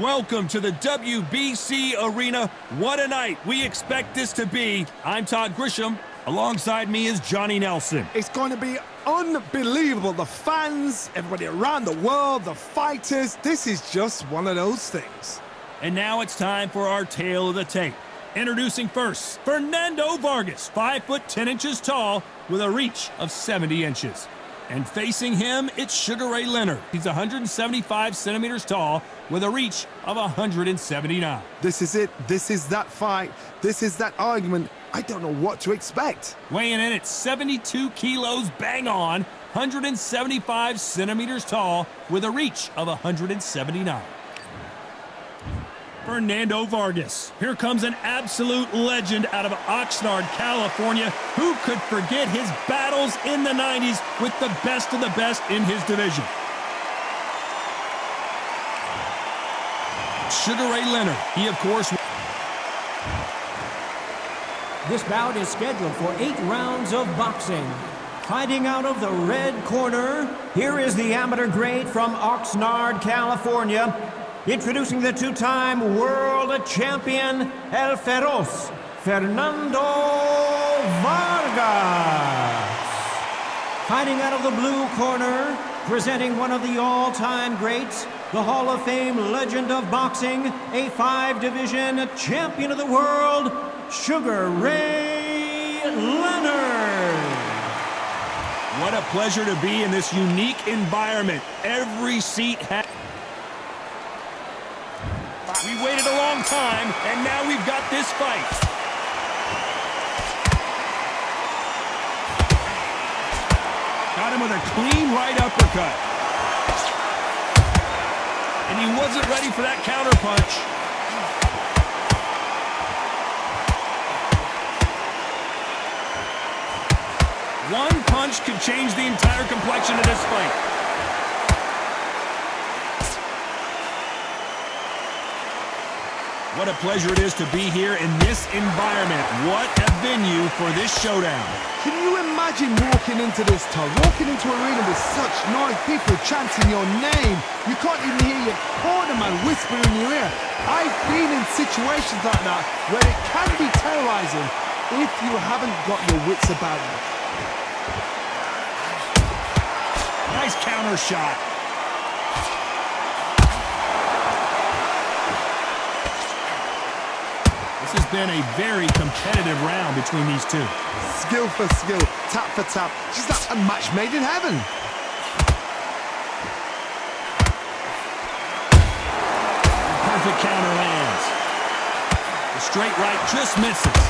Welcome to the WBC Arena. What a night we expect this to be. I'm Todd Grisham. Alongside me is Johnny Nelson. It's going to be unbelievable. The fans, everybody around the world, the fighters. This is just one of those things. And now it's time for our tale of the tape. Introducing first, Fernando Vargas, 5 foot 10 inches tall with a reach of 70 inches. And facing him, it's Sugar Ray Leonard. He's 175 centimeters tall with a reach of 179. This is it. This is that fight. This is that argument. I don't know what to expect. Weighing in at 72 kilos, bang on, 175 centimeters tall with a reach of 179. Fernando Vargas. Here comes an absolute legend out of Oxnard, California. Who could forget his battles in the 90s with the best of the best in his division? Sugar Ray Leonard. He, of course... This bout is scheduled for 8 rounds of boxing. Fighting out of the red corner, here is the amateur great from Oxnard, California. Introducing the 2-time world champion, El Feroz, Fernando Vargas. Fighting out of the blue corner, presenting one of the all-time greats, the Hall of Fame legend of boxing, a 5-division champion of the world, Sugar Ray Leonard. What a pleasure to be in this unique environment. Every seat has... We waited a long time, and now we've got this fight. Got him with a clean right uppercut. And he wasn't ready for that counterpunch. One punch could change the entire complexion of this fight. What a pleasure it is to be here in this environment. What a venue for this showdown. Can you imagine walking into this, Todd? Walking into an arena with such noise, people chanting your name. You can't even hear your corner man whisper in your ear. I've been in situations like that where it can be terrorizing if you haven't got your wits about you. Nice counter shot. This has been a very competitive round between these two. Skill for skill, tap for tap. Just like a match made in heaven. Perfect counter lands. The straight right just misses.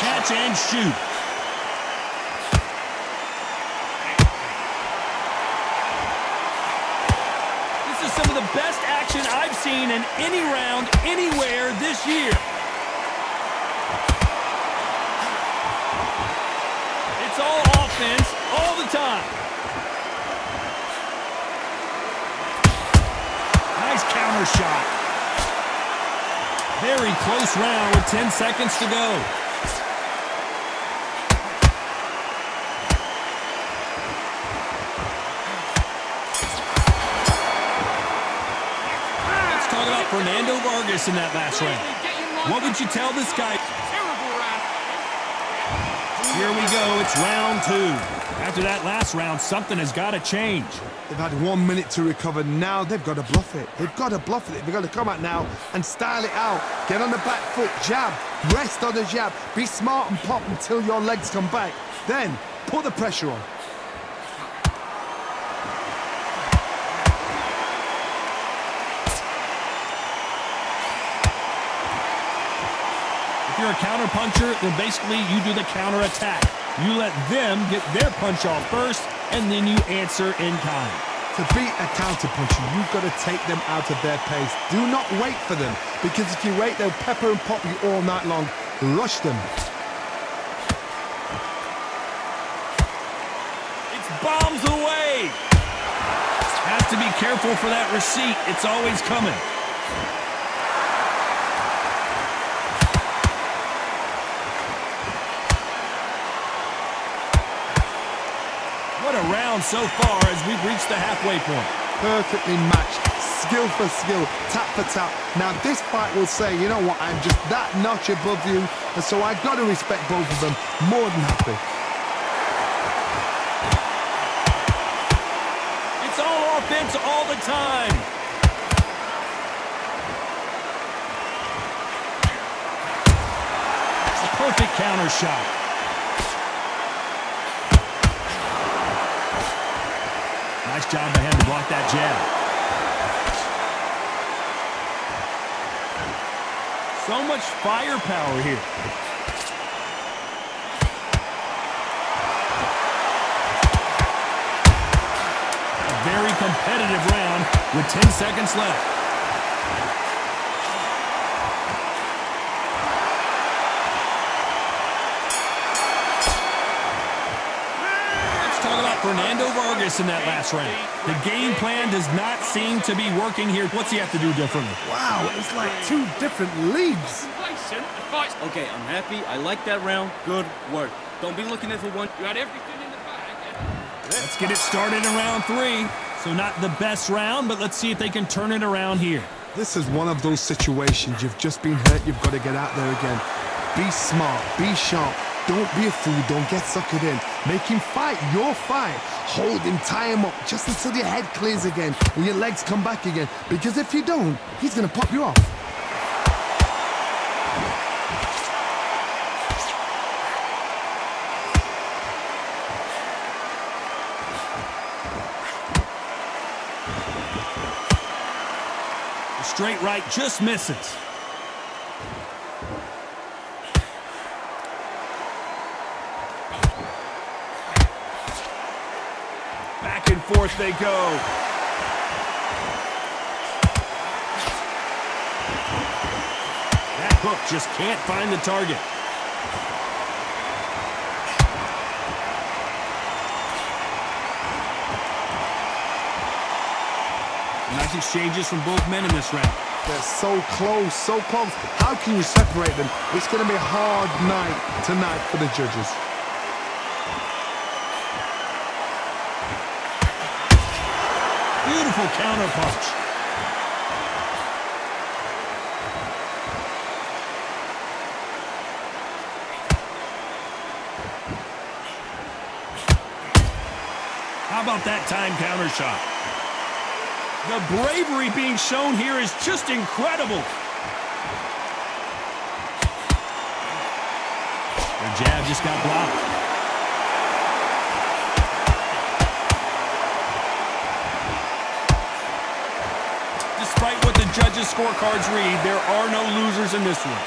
Catch and shoot. This is some of the best action I've seen in any round, anywhere this year. It's all offense, all the time. Nice counter shot. Very close round with 10 seconds to go. Fernando Vargas in that last round. What would you tell this guy? Here we go, it's round 2. After that last round, something has got to change. They've had 1 minute to recover. Now they've got to bluff it. They've got to bluff it. They've got to come out now and style it out. Get on the back foot, jab, rest on the jab. Be smart and pop until your legs come back. Then put the pressure on. If you're a counter puncher, then basically you do the counter attack. You let them get their punch off first, and then you answer in kind. To beat a counter puncher, you've got to take them out of their pace. Do not wait for them, because if you wait, they'll pepper and pop you all night long. Rush them. It's bombs away. Have to be careful for that receipt. It's always coming. What a round round so far as we've reached the halfway point. Perfectly matched, skill for skill, tap for tap. Now this fight will say, you know what, I'm just that notch above you, and so I've got to respect both of them. More than happy. It's all offense all the time. It's a perfect counter shot. Nice job by him to block that jab. So much firepower here. A very competitive round with 10 seconds left. Fernando Vargas in that last round. The game plan does not seem to be working here. What's he have to do differently? Wow, it's like two different leagues. Okay, I'm happy. I like that round. Good work. Don't be looking at for one. You had everything in the bag. Let's get it started in round 3. So not the best round, but let's see if they can turn it around here. This is one of those situations. You've just been hurt. You've got to get out there again. Be smart. Be sharp. Don't be a fool. Don't get suckered in. Make him fight your fight. Hold him, tie him up, just until your head clears again and your legs come back again. Because if you don't, he's going to pop you off. The straight right just misses. Back and forth they go. That hook just can't find the target. Nice exchanges from both men in this round. They're so close, so close. How can you separate them? It's going to be a hard night tonight for the judges. Beautiful counter punch. How about that time counter shot? The bravery being shown here is just incredible. The jab just got blocked. Despite what the judges' scorecards read, there are no losers in this one.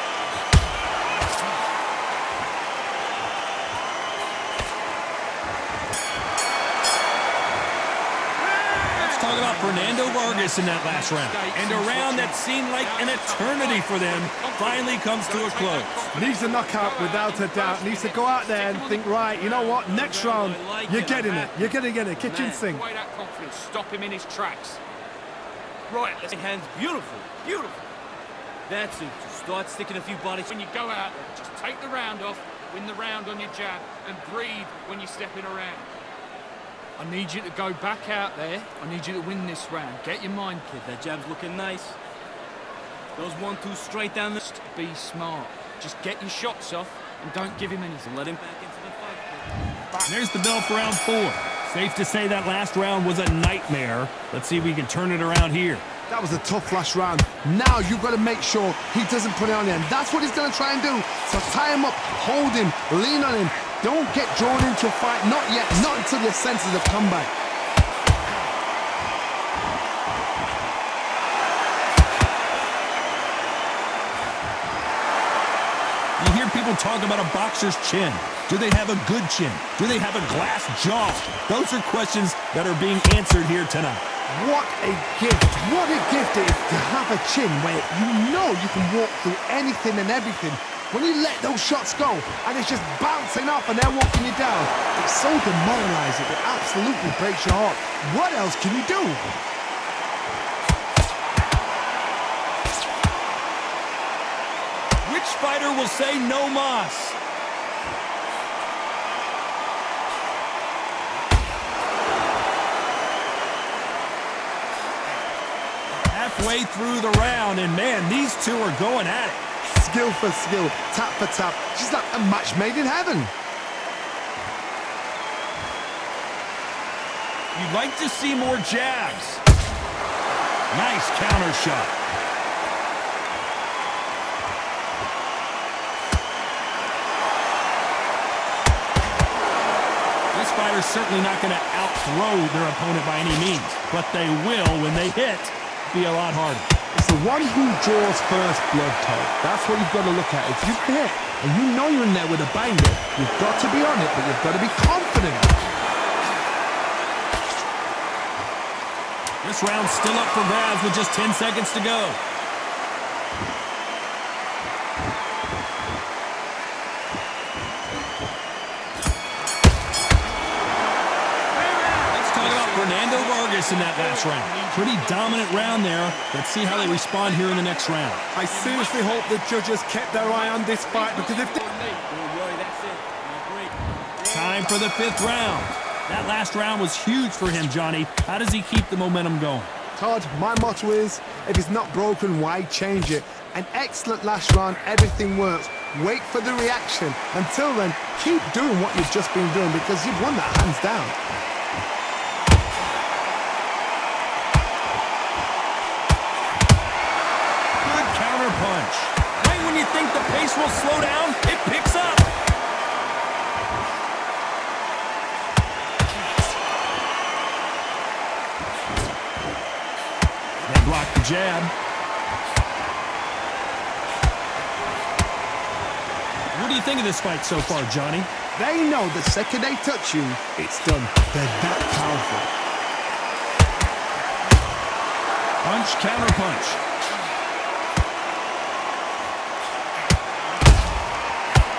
Let's talk about Fernando Vargas in that last round. And a round that seemed like an eternity for them finally comes to a close. Needs a knockout without a doubt. Needs to go out there and think, right, you know what, next round, you're getting it. You're going to get it. Kitchen sink. Way that confidence, stop him in his tracks. Right, let's Hands beautiful, beautiful. That's it. Just start sticking a few bodies. when you go out, just take the round off, win the round on your jab, and breathe when you're stepping around. I need you to go back out there. I need you to win this round. Get your mind clear. That jab's looking nice. Those 1-2 straight down the... Be smart. Just get your shots off and don't give him anything. Let him back into the fight. There's the bell for round 4. Safe to say that last round was a nightmare. Let's see if we can turn it around here. That was a tough last round. Now you've got to make sure he doesn't put it on you. And that's what he's going to try and do. So tie him up, hold him, lean on him. Don't get drawn into a fight. Not yet. Not until your senses have come back. You hear people talk about a boxer's chin. Do they have a good chin? Do they have a glass jaw? Those are questions that are being answered here tonight. What a gift. What a gift it is to have a chin where you know you can walk through anything and everything. When you let those shots go and it's just bouncing off and they're walking you down, it's so demoralizing. It absolutely breaks your heart. What else can you do? Which fighter will say no mas? halfway through the round, and man, these two are going at it. Skill for skill, tap for tap, just like a match made in heaven. You'd like to see more jabs. Nice counter shot. This fighter's certainly not going to out-throw their opponent by any means, but they will, when they hit, be a lot harder. It's the one who draws first blood, Todd. That's what you've got to look at. If you hit and you know you're in there with a banger, you've got to be on it, but you've got to be confident. This round's still up for grabs with just 10 seconds to go. Let's talk about Fernando Vargas in that last round. Pretty dominant round there. Let's see how they respond here in the next round. I seriously hope the judges kept their eye on this fight, because if they... Don't worry, that's it. Great. Time for the 5th round. That last round was huge for him, Johnny. How does he keep the momentum going? Todd, my motto is, if it's not broken, why change it? An excellent last round, everything works. Wait for the reaction. Until then, keep doing what you've just been doing, because you've won that hands down. Good counter punch. Right when you think the pace will slow down, it picks up. Block the jab. What do you think of this fight so far, Johnny? They know the second they touch you, it's done. They're that powerful. Punch, counter punch.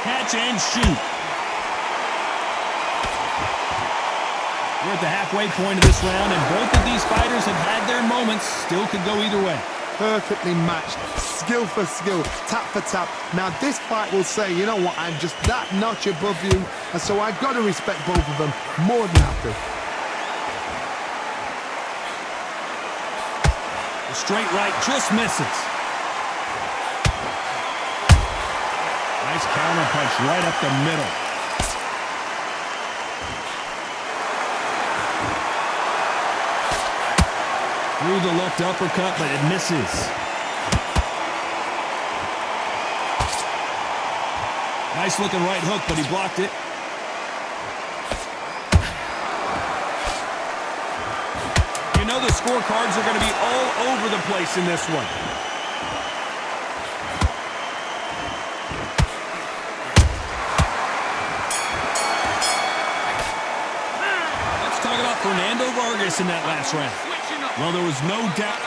Catch and shoot. We're at the halfway point of this round, and both of these fighters have had their moments. Still could go either way. Perfectly matched, skill for skill, tap for tap. Now this fight will say, you know what, I'm just that notch above you, and so I've got to respect both of them more than happy. The straight right just misses. Nice counter punch right up the middle. Through the left uppercut, but it misses. Nice looking right hook, but he blocked it. You know the scorecards are going to be all over the place in this one. Let's talk about Fernando Vargas in that last round. Well, there was no doubt.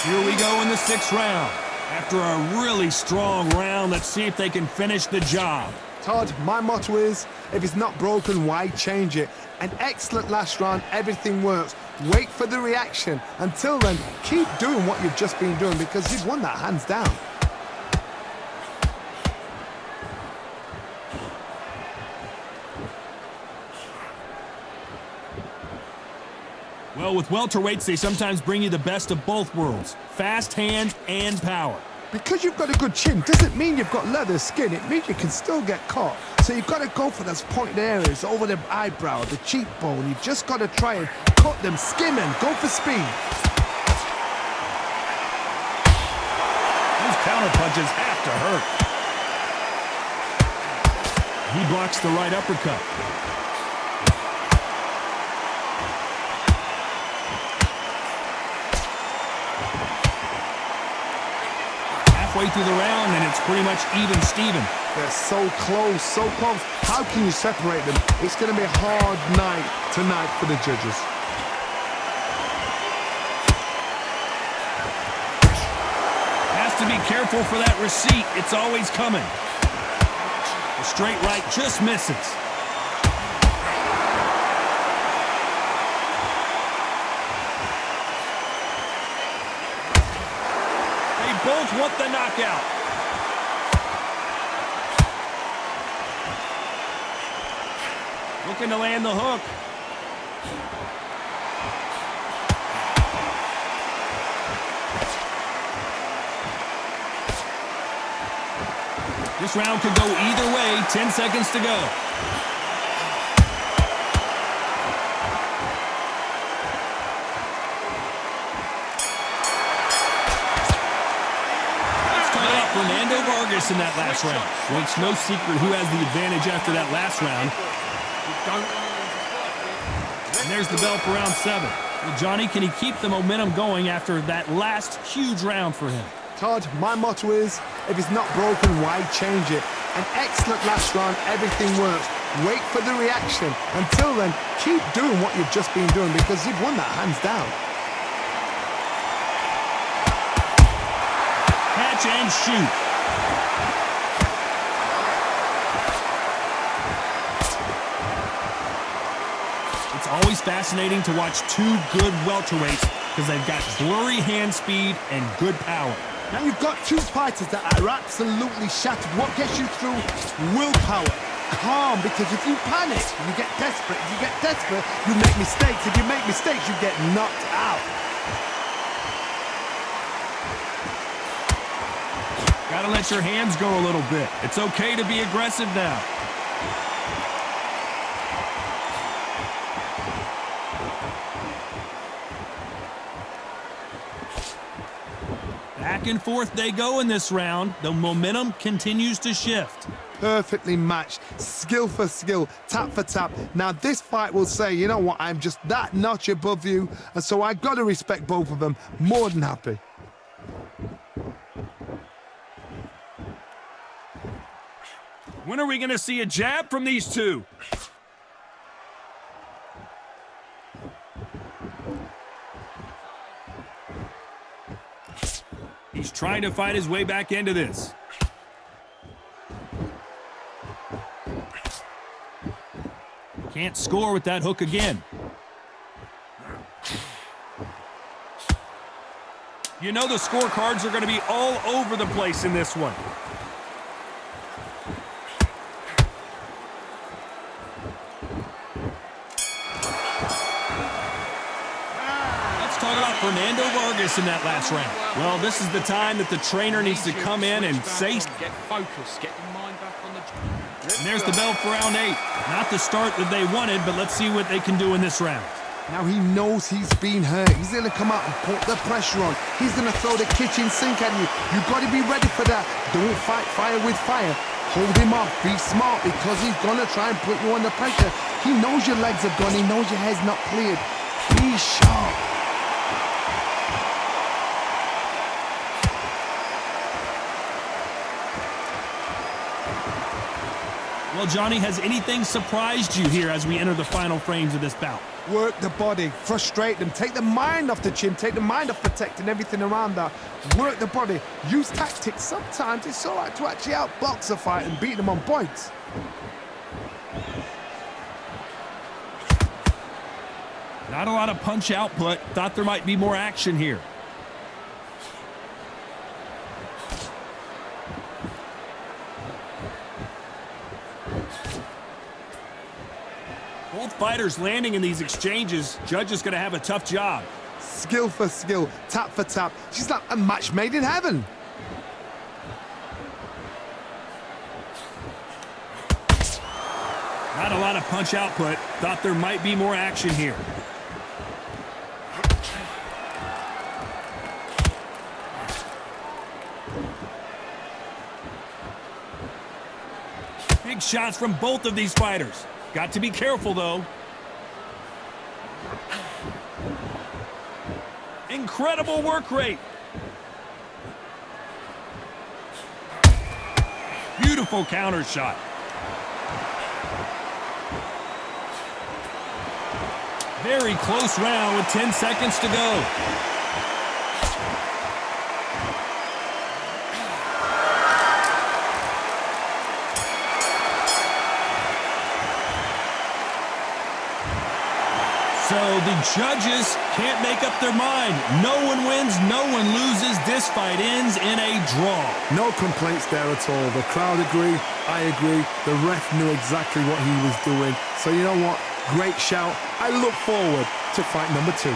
Here we go in the 6th round. After a really strong round, let's see if they can finish the job. Todd, my motto is, if it's not broken, why change it? An excellent last round, everything works. Wait for the reaction. Until then, keep doing what you've just been doing, because you've won that hands down. Well, with welterweights, they sometimes bring you the best of both worlds. Fast hands and power. Because you've got a good chin doesn't mean you've got leather skin. It means you can still get caught. So you've got to go for those pointed areas, over the eyebrow, the cheekbone. You've just got to try and cut them, skim and go for speed. Those counter punches have to hurt. He blocks the right uppercut. Halfway through the round, and it's pretty much even Steven. They're so close, so close. How can you separate them? It's going to be a hard night tonight for the judges. Has to be careful for that receipt. It's always coming. The straight right just misses. They both want the knockout. Looking to land the hook. This round could go either way. 10 seconds to go. Fernando Vargas in that last round. Well, it's no secret who has the advantage after that last round. And there's the bell for round 7. Well, Johnny, can he keep the momentum going after that last huge round for him? Todd, my motto is, if it's not broken, why change it? An excellent last round, everything works. Wait for the reaction. Until then, keep doing what you've just been doing because you've won that hands down. Catch and shoot. It's always fascinating to watch two good welterweights because they've got flurry hand speed and good power. Now you've got two fighters that are absolutely shattered. What gets you through? Willpower. Calm, because if you panic, you get desperate. If you get desperate, you make mistakes. If you make mistakes, you get knocked out. Gotta let your hands go a little bit. It's okay to be aggressive now. Back and forth they go in this round. The momentum continues to shift. Perfectly matched, skill for skill, tap for tap. Now this fight will say, you know what, I'm just that notch above you, and so I gotta respect both of them. More than happy. When are we going to see a jab from these two? He's trying to fight his way back into this. Can't score with that hook again. You know the scorecards are going to be all over the place in this one. Talk about Fernando Vargas in that last round. Well, this is the time that the trainer needs to come in and say... Get focused, get your mind back on the... And there's the bell for round 8. Not the start that they wanted, but let's see what they can do in this round. Now he knows he's been hurt. He's going to come out and put the pressure on. He's going to throw the kitchen sink at you. You've got to be ready for that. Don't fight fire with fire. Hold him off. Be smart because he's going to try and put you under pressure. He knows your legs are gone. He knows your head's not cleared. Be sharp. Well, Johnny, has anything surprised you here as we enter the final frames of this bout? Work the body, frustrate them, take the mind off the chin, take the mind off protecting everything around that. Work the body, use tactics. Sometimes it's all right to actually outbox a fight and beat them on points. Not a lot of punch output. Thought there might be more action here. Both fighters landing in these exchanges. Judge is going to have a tough job. Skill for skill, tap for tap. She's like a match made in heaven. Not a lot of punch output. Thought there might be more action here. Big shots from both of these fighters. Got to be careful, though. Incredible work rate. Beautiful counter shot. Very close round with 10 seconds to go. So the judges can't make up their mind. No one wins, no one loses. This fight ends in a draw. No complaints there at all. The crowd agree, I agree. The ref knew exactly what he was doing. So you know what? Great shout. I look forward to fight number 2.